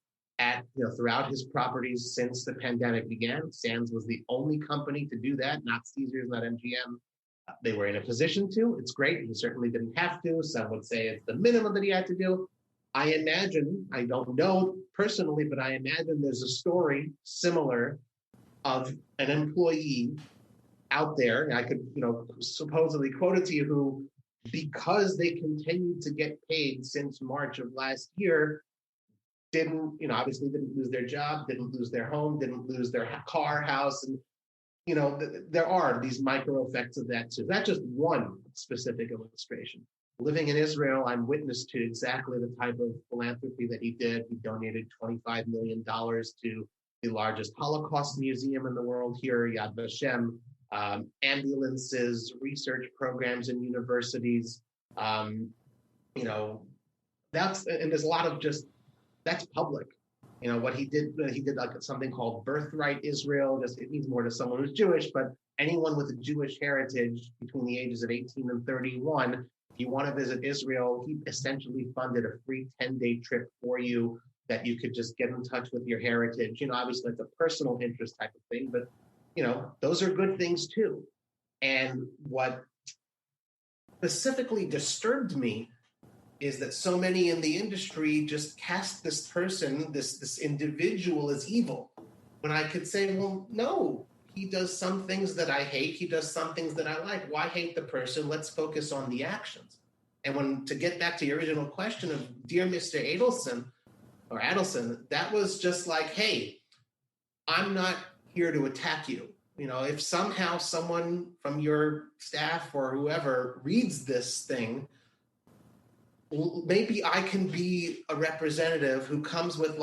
throughout his properties since the pandemic began. Sands was the only company to do that, not Caesars, not MGM. They were in a position to. It's great. He certainly didn't have to. Some would say it's the minimum that he had to do. I imagine, I don't know personally, but I imagine there's a story similar of an employee out there, and I could, supposedly quote it to you, who, because they continued to get paid since March of last year, obviously didn't lose their job, didn't lose their home, didn't lose their car, house, and there are these micro effects of that too. That's just one specific illustration. Living in Israel, I'm witness to exactly the type of philanthropy that he did. He donated $25 million to the largest Holocaust museum in the world here, Yad Vashem, ambulances, research programs in universities. There's a lot of that's public. What he did like something called Birthright Israel. It means more to someone who's Jewish, but anyone with a Jewish heritage between the ages of 18 and 31, if you want to visit Israel, he essentially funded a free 10-day trip for you that you could just get in touch with your heritage. Obviously it's a personal interest type of thing, but those are good things too. And what specifically disturbed me is that so many in the industry just cast this person, this individual, as evil. When I could say, well, no, he does some things that I hate. He does some things that I like. Why hate the person? Let's focus on the actions. And to get back to your original question of Dear Mr. Adelson, that was just like, hey, I'm not here to attack you. If somehow someone from your staff or whoever reads this thing, maybe I can be a representative who comes with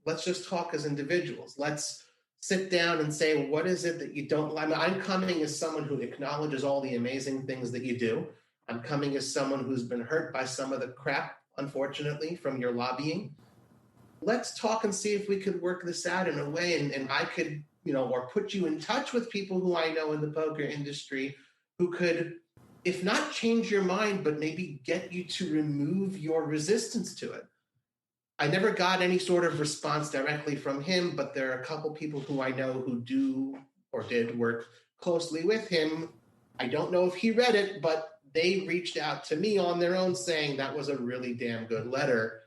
let's just talk as individuals. Let's sit down and say, what is it that you don't like? I'm coming as someone who acknowledges all the amazing things that you do. I'm coming as someone who's been hurt by some of the crap, unfortunately, from your lobbying. Let's talk and see if we could work this out in a way, and I could, or put you in touch with people who I know in the poker industry who could, if not change your mind, but maybe get you to remove your resistance to it. I never got any sort of response directly from him, but there are a couple people who I know who do or did work closely with him. I don't know if he read it, but they reached out to me on their own saying that was a really damn good letter.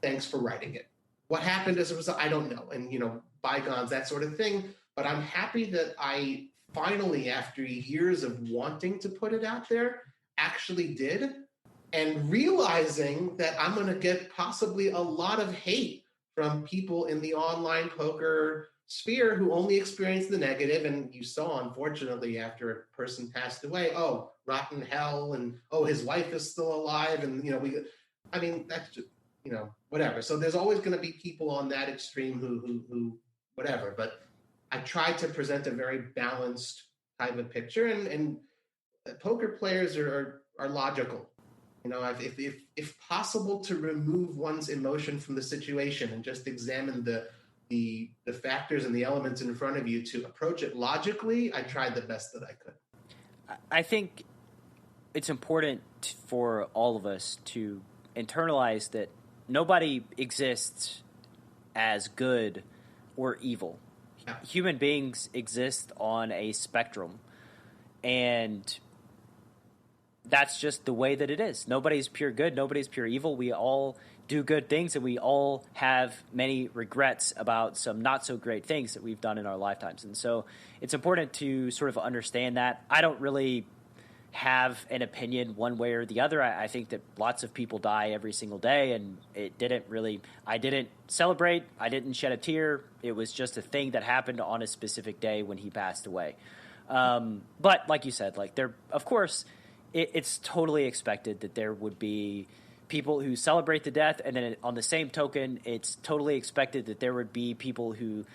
Thanks for writing it. What happened as a result, I don't know. And, bygones, that sort of thing. But I'm happy that I finally, after years of wanting to put it out there, actually did. And realizing that I'm going to get possibly a lot of hate from people in the online poker sphere who only experience the negative. And you saw, unfortunately, after a person passed away, oh, rotten hell, and oh, his wife is still alive. And, that's just, whatever. So there's always going to be people on that extreme who whatever. But I try to present a very balanced type of picture, and poker players are logical. If possible, to remove one's emotion from the situation and just examine the factors and the elements in front of you to approach it logically, I tried the best that I could. I think it's important for all of us to internalize that nobody exists as good or evil. Yeah. Human beings exist on a spectrum, and that's just the way that it is. Nobody's pure good. Nobody's pure evil. We all do good things, and we all have many regrets about some not so great things that we've done in our lifetimes. And so it's important to sort of understand that. I don't really have an opinion one way or the other. I think that lots of people die every single day, and I didn't celebrate. I didn't shed a tear. It was just a thing that happened on a specific day when he passed away. But like you said, of course, it's totally expected that there would be people who celebrate the death, and then on the same token, it's totally expected that there would be people who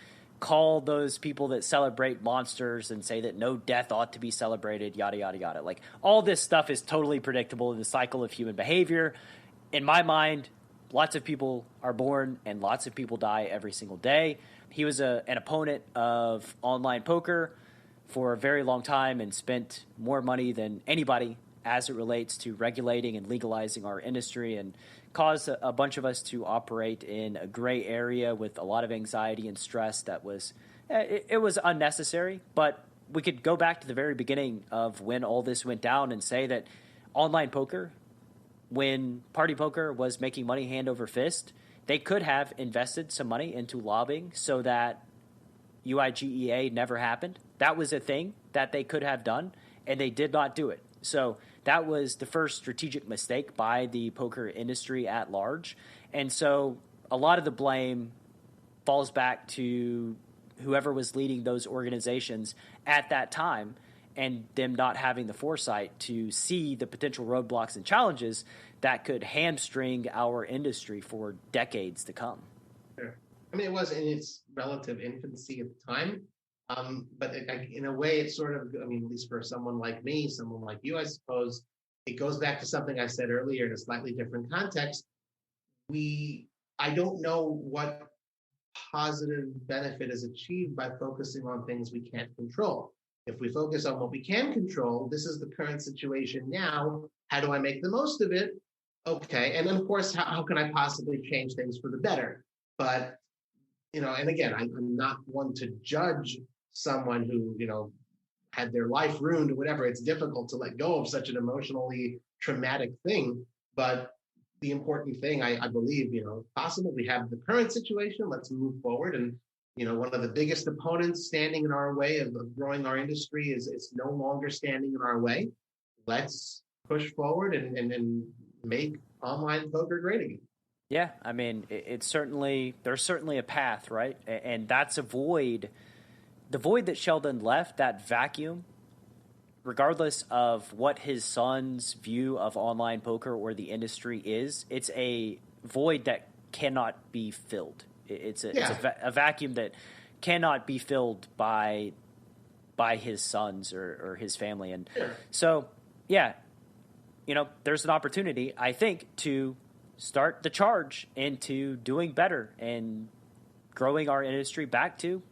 call those people that celebrate monsters and say that no death ought to be celebrated, yada, yada, yada. All this stuff is totally predictable in the cycle of human behavior. In my mind, lots of people are born and lots of people die every single day. He was an opponent of online poker for a very long time and spent more money than anybody as it relates to regulating and legalizing our industry, and caused a bunch of us to operate in a gray area with a lot of anxiety and stress that was unnecessary. But we could go back to the very beginning of when all this went down and say that online poker, when Party Poker was making money hand over fist, they could have invested some money into lobbying so that UIGEA never happened. That was a thing that they could have done, and they did not do it. So that was the first strategic mistake by the poker industry at large. And so a lot of the blame falls back to whoever was leading those organizations at that time, and them not having the foresight to see the potential roadblocks and challenges that could hamstring our industry for decades to come. Sure. It was in its relative infancy at the time. But in a way, it's sort of, at least for someone like me, someone like you, I suppose, it goes back to something I said earlier in a slightly different context. I don't know what positive benefit is achieved by focusing on things we can't control. If we focus on what we can control, this is the current situation now. How do I make the most of it? Okay. And then, of course, how can I possibly change things for the better? But, and again, I'm not one to judge someone who, had their life ruined or whatever. It's difficult to let go of such an emotionally traumatic thing. But the important thing, I believe, possible, we have the current situation, let's move forward. And, one of the biggest opponents standing in our way of growing our industry is no longer standing in our way. Let's push forward and make online poker great again. Yeah, there's certainly a path, right? And that's a void. The void that Sheldon left, that vacuum, regardless of what his son's view of online poker or the industry is, it's a void that cannot be filled. It's a vacuum that cannot be filled by his sons or his family. And so, yeah, there's an opportunity, I think, to start the charge into doing better and growing our industry back to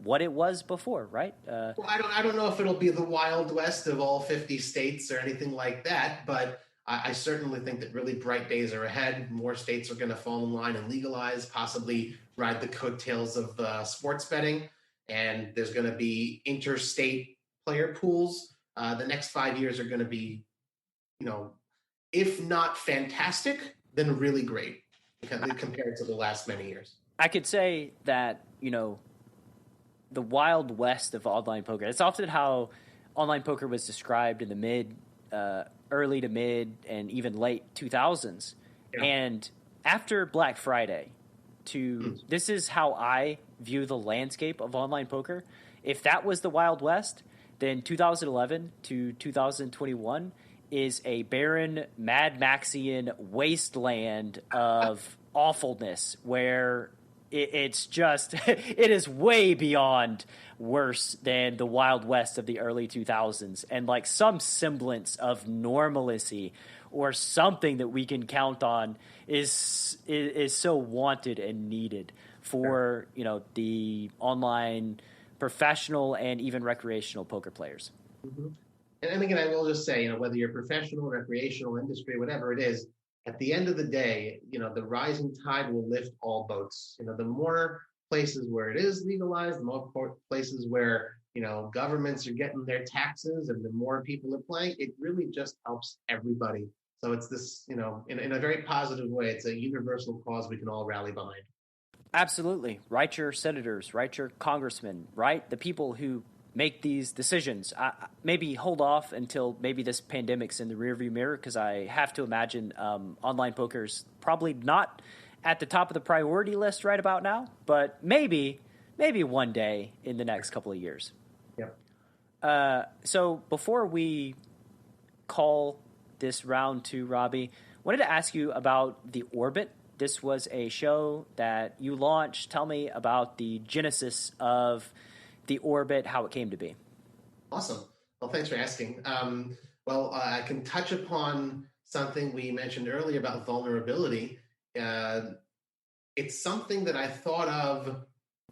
what it was before, right? Well, I don't know if it'll be the Wild West of all 50 states or anything like that, but I certainly think that really bright days are ahead. More states are going to fall in line and legalize, possibly ride the coattails of sports betting, and there's going to be interstate player pools. The next 5 years are going to be, if not fantastic, then really great. compared to the last many years. I could say that, the Wild West of online poker. It's often how online poker was described in the early to mid, and even late 2000s. Yeah. And after Black Friday, this is how I view the landscape of online poker. If that was the Wild West, then 2011 to 2021 is a barren, Mad Maxian wasteland of awfulness where it's just, it is way beyond worse than the Wild West of the early 2000s. And like some semblance of normalcy or something that we can count on is so wanted and needed for, the online professional and even recreational poker players. Mm-hmm. And again, I will just say, whether you're professional, recreational, industry, whatever it is, at the end of the day, the rising tide will lift all boats. The more places where it is legalized, the more places where, governments are getting their taxes and the more people are playing, it really just helps everybody. So it's this, in a very positive way, it's a universal cause we can all rally behind. Absolutely. Write your senators, write your congressmen, right? The people who make these decisions. Maybe hold off until maybe this pandemic's in the rearview mirror, because I have to imagine online poker's probably not at the top of the priority list right about now, but maybe one day in the next couple of years. Yep. So before we call this round two, Robbie, wanted to ask you about the Orbit. This was a show that you launched. Tell me about the genesis of the Orbit, how it came to be. Awesome. Well, thanks for asking. I can touch upon something we mentioned earlier about vulnerability. It's something that I thought of,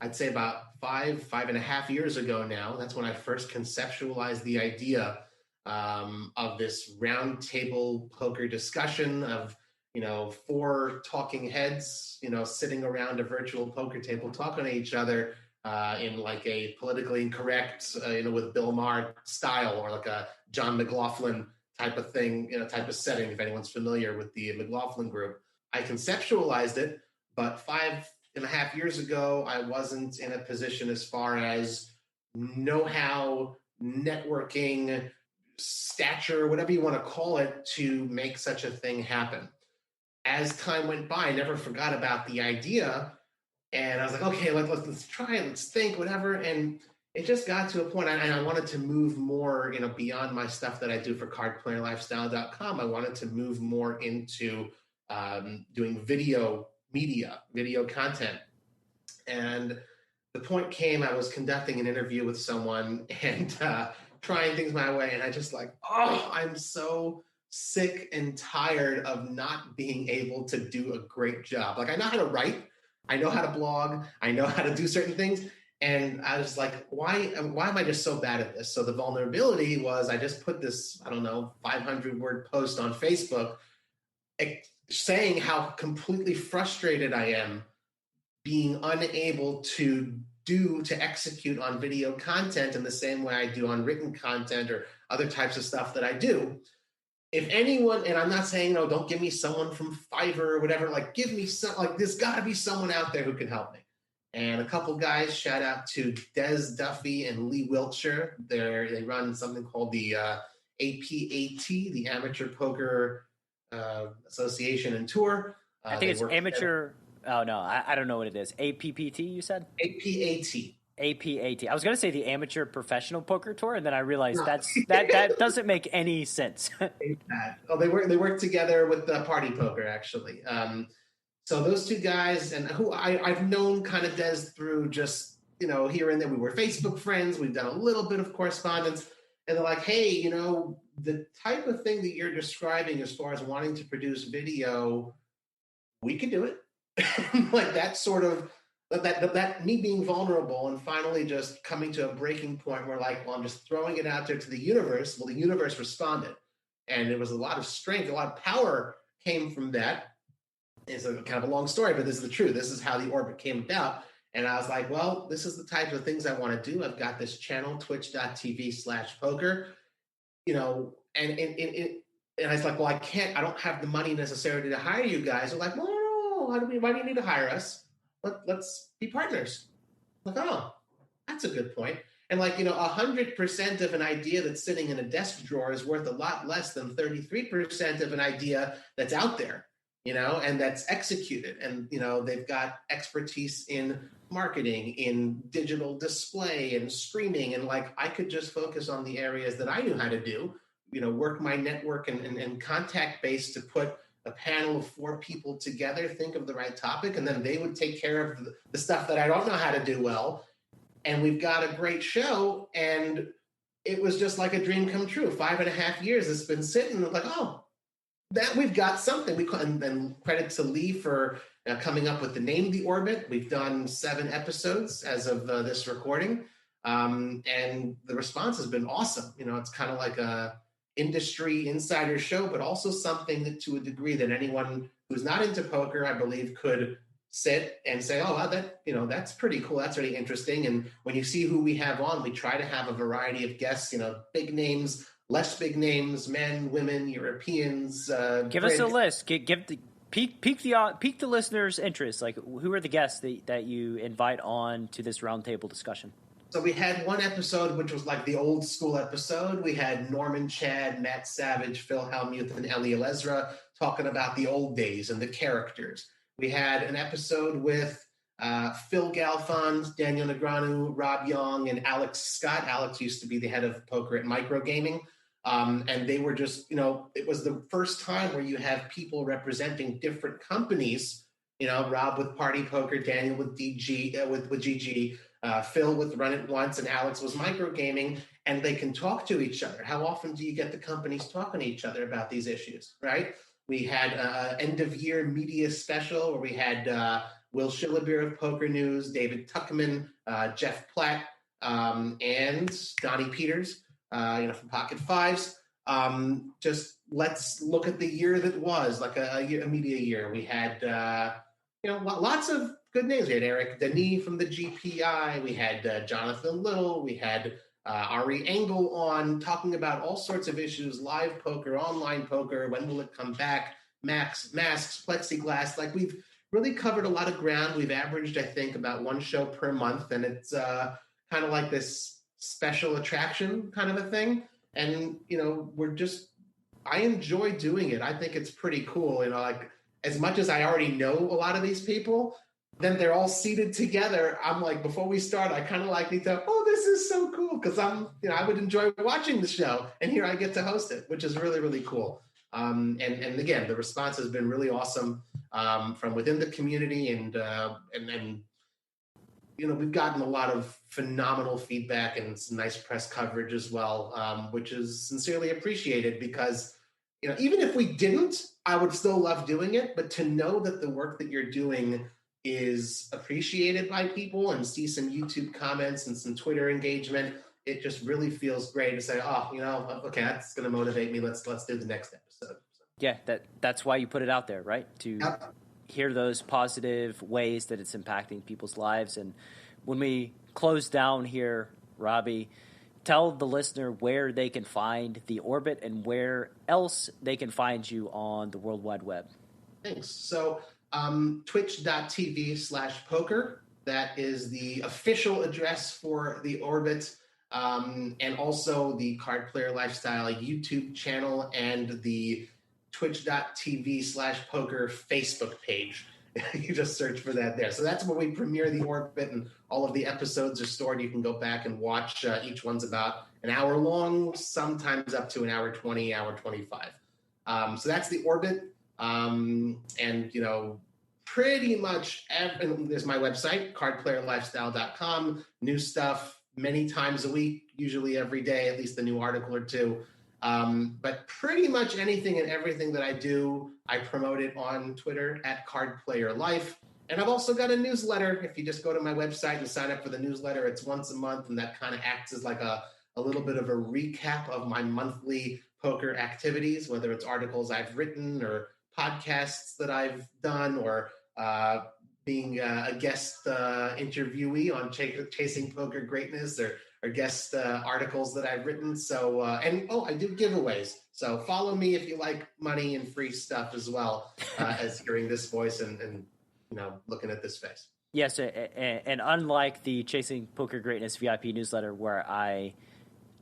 I'd say about 5.5 years ago now. That's when I first conceptualized the idea of this roundtable poker discussion of, 4 talking heads, sitting around a virtual poker table talking to each other in like a politically incorrect, with Bill Maher style, or like a John McLaughlin type of thing, type of setting, if anyone's familiar with the McLaughlin group. I conceptualized it, but 5.5 years ago, I wasn't in a position as far as know-how, networking, stature, whatever you want to call it, to make such a thing happen. As time went by, I never forgot about the idea. And I was like, okay, let's try it, let's think, whatever. And it just got to a point, and I wanted to move more, beyond my stuff that I do for CardPlayerLifestyle.com. I wanted to move more into doing video media, video content. And the point came, I was conducting an interview with someone and trying things my way. And I just I'm so sick and tired of not being able to do a great job. Like, I know how to write, I know how to blog, I know how to do certain things. And I was like, why am I just so bad at this? So the vulnerability was, I just put this, 500-word post on Facebook saying how completely frustrated I am being unable to execute on video content in the same way I do on written content or other types of stuff that I do. If anyone, and I'm not saying, don't give me someone from Fiverr or whatever, give me there's got to be someone out there who can help me. And a couple guys, shout out to Des Duffy and Lee Wiltshire. They run something called the APAT, the Amateur Poker Association and Tour. I think it's amateur. Oh, no, I don't know what it is. APPT, you said? APAT. APAT. I was going to say the Amateur Professional Poker Tour, and then I realized that doesn't make any sense. Oh, they work together with Party Poker, actually. So those two guys, and who I've known kind of Des through just, here and there. We were Facebook friends. We've done a little bit of correspondence. And they're like, hey, the type of thing that you're describing as far as wanting to produce video, we could do it. That sort of, that me being vulnerable and finally just coming to a breaking point where I'm just throwing it out there to the universe. Well, the universe responded. And it was a lot of strength, a lot of power came from that. It's a kind of a long story, but this is the truth. This is how the Orbit came about. And I was like, well, this is the type of things I want to do. I've got this channel, twitch.tv/poker, and I was like, well, I don't have the money necessarily to hire you guys. They're like, well, oh, why do you need to hire us? Let's be partners. Like, oh, that's a good point. And 100% of an idea that's sitting in a desk drawer is worth a lot less than 33% of an idea that's out there, and that's executed. And, they've got expertise in marketing, in digital display and streaming. And I could just focus on the areas that I knew how to do, work my network and contact base to put a panel of 4 people together, think of the right topic, and then they would take care of the stuff that I don't know how to do well. And we've got a great show, and it was just like a dream come true. 5.5 years it's been sitting, oh, that we've got something. And credit to Lee for coming up with the name The Orbit. We've done 7 episodes as of this recording, and the response has been awesome. It's kind of like a industry insider show, but also something that, to a degree, that anyone who's not into poker, I believe, could sit and say, oh, wow, that's pretty cool. That's really interesting. And when you see who we have on, we try to have a variety of guests, big names, less big names, men, women, Europeans. Give us a list. Pique the listeners' interest. Who are the guests that you invite on to this roundtable discussion? So we had one episode, which was the old school episode. We had Norman Chad, Matt Savage, Phil Hellmuth, and Ellie Elezra talking about the old days and the characters. We had an episode with Phil Galfond, Daniel Negreanu, Rob Young, and Alex Scott. Alex used to be the head of poker at Microgaming. And they were just, it was the first time where you have people representing different companies, Rob with Party Poker, Daniel with with GG, Phil with Run It Once, and Alex was Microgaming, and they can talk to each other. How often do you get the companies talking to each other about these issues, right? We had end-of-year media special where we had Will Shillabeer of Poker News, David Tuckman, Jeff Platt, and Donnie Peters, from Pocket Fives. Just let's look at the year that was, a media year. We had, lots of good names. We had Eric Denis from the GPI. We had Jonathan Little. We had Ari Engel on talking about all sorts of issues, live poker, online poker, when will it come back, masks, plexiglass. We've really covered a lot of ground. We've averaged, I think, about 1 show per month, and it's kind of like this special attraction kind of a thing. And, I enjoy doing it. I think it's pretty cool, as much as I already know a lot of these people, then they're all seated together. I'm before we start, I kind of need to, oh, this is so cool. Cause I would enjoy watching the show, and here I get to host it, which is really, really cool. And again, the response has been really awesome, from within the community. And we've gotten a lot of phenomenal feedback and some nice press coverage as well, which is sincerely appreciated because, even if we didn't, I would still love doing it. But to know that the work that you're doing is appreciated by people and see some YouTube comments and some Twitter engagement, it just really feels great to say, oh, okay, that's going to motivate me. Let's do the next episode. Yeah, that's why you put it out there, right? To hear those positive ways that it's impacting people's lives. And when we close down here, Robbie, tell the listener where they can find The Orbit and where else they can find you on the World Wide Web. Thanks. So twitch.tv/poker. That is the official address for The Orbit. And also the CardPlayerLifestyle YouTube channel and the twitch.tv/poker Facebook page. You just search for that there. So that's where we premiere The Orbit, and all of the episodes are stored. You can go back and watch. Each one's about an hour long, sometimes up to an hour 20, hour 25. So that's The Orbit. And, pretty much there's my website, cardplayerlifestyle.com. New stuff many times a week, usually every day, at least a new article or two. But pretty much anything and everything that I do, I promote it on Twitter at CardPlayerLife. And I've also got a newsletter. If you just go to my website and sign up for the newsletter, it's once a month, and that kind of acts as like a little bit of a recap of my monthly poker activities, whether it's articles I've written or podcasts that I've done, or being a guest interviewee on Chasing Poker Greatness, or guest articles that I've written. So, I do giveaways. So follow me if you like money and free stuff as well as hearing this voice and looking at this face. Yes, and unlike the Chasing Poker Greatness VIP newsletter where I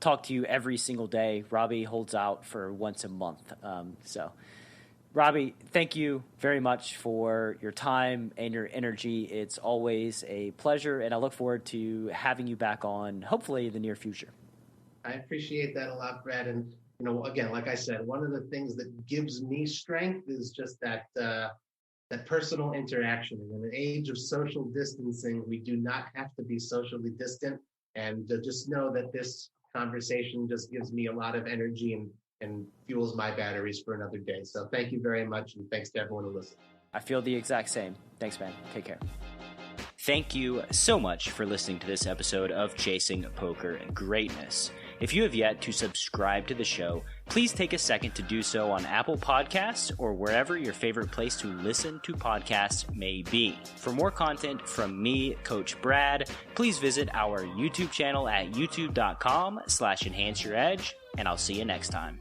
talk to you every single day, Robbie holds out for once a month. So, Robbie, thank you very much for your time and your energy. It's always a pleasure, and I look forward to having you back on, hopefully, in the near future. I appreciate that a lot, Brad. And, again, like I said, one of the things that gives me strength is just that personal interaction. In an age of social distancing, we do not have to be socially distant. And just know that this conversation just gives me a lot of energy and fuels my batteries for another day. So thank you very much, and thanks to everyone who listened. I feel the exact same. Thanks, man. Take care. Thank you so much for listening to this episode of Chasing Poker Greatness. If you have yet to subscribe to the show, please take a second to do so on Apple Podcasts or wherever your favorite place to listen to podcasts may be. For more content from me, Coach Brad, please visit our YouTube channel at youtube.com/enhanceyouredge, and I'll see you next time.